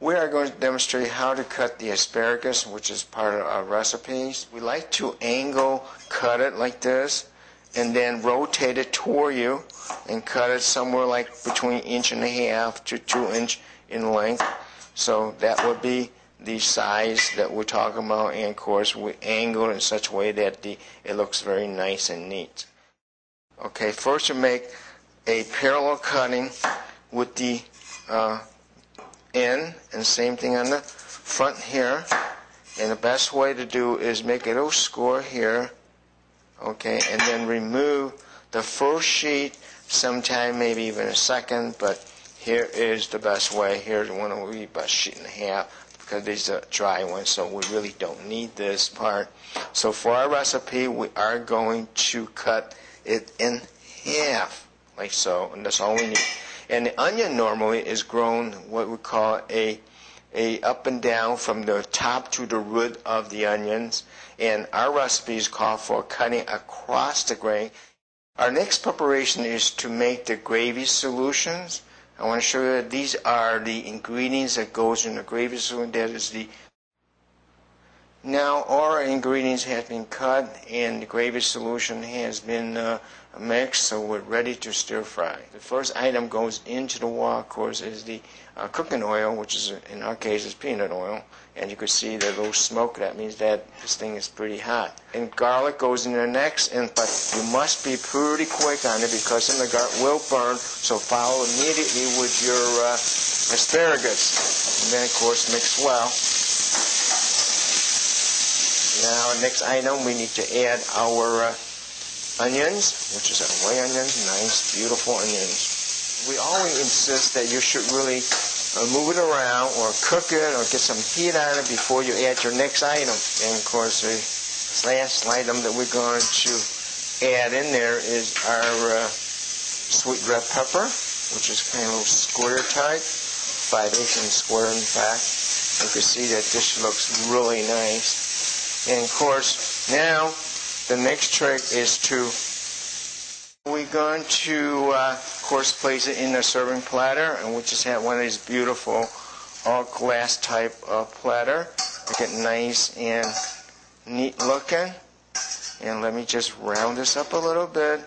We are going to demonstrate how to cut the asparagus, which is part of our recipes. We like to angle cut it like this and then rotate it toward you and cut it somewhere like between 1.5 to 2 inches in length. So that would be the size that we're talking about, and of course we angle it in such a way that it looks very nice and neat. Okay, first you make a parallel cutting with the end, and same thing on the front here. And the best way to do is make a little score here, okay, and then remove the first sheet sometime, maybe even a second, but here is the best way. Here's one will be about 1.5 sheets because these are dry ones, so we really don't need this part. So for our recipe, we are going to cut it in half, like so, and that's all we need. And the onion normally is grown what we call a up and down from the top to the root of the onions, and our recipes call for cutting across the grain. Our next preparation is to make the gravy solutions. I want to show you that these are the ingredients that goes in the gravy solution. That is the Now all our ingredients have been cut and the gravy solution has been mixed, so we're ready to stir fry. The first item goes into the wok, of course, is the cooking oil, which is in our case is peanut oil, and you can see the little smoke. That means that this thing is pretty hot. And garlic goes in there next, but you must be pretty quick on it because then the garlic will burn. So follow immediately with your asparagus, and then of course mix well. Now, next item, we need to add our onions, which is our white onions, nice, beautiful onions. We always insist that you should really move it around or cook it or get some heat on it before you add your next item. And of course, the last item that we're going to add in there is our sweet red pepper, which is kind of a little square type, 5/8 square in fact. You can see that this looks really nice. And of course, now the next trick is we're going to, of course, place it in a serving platter, and we just have one of these beautiful all glass type of platter. Make it nice and neat looking. And let me just round this up a little bit.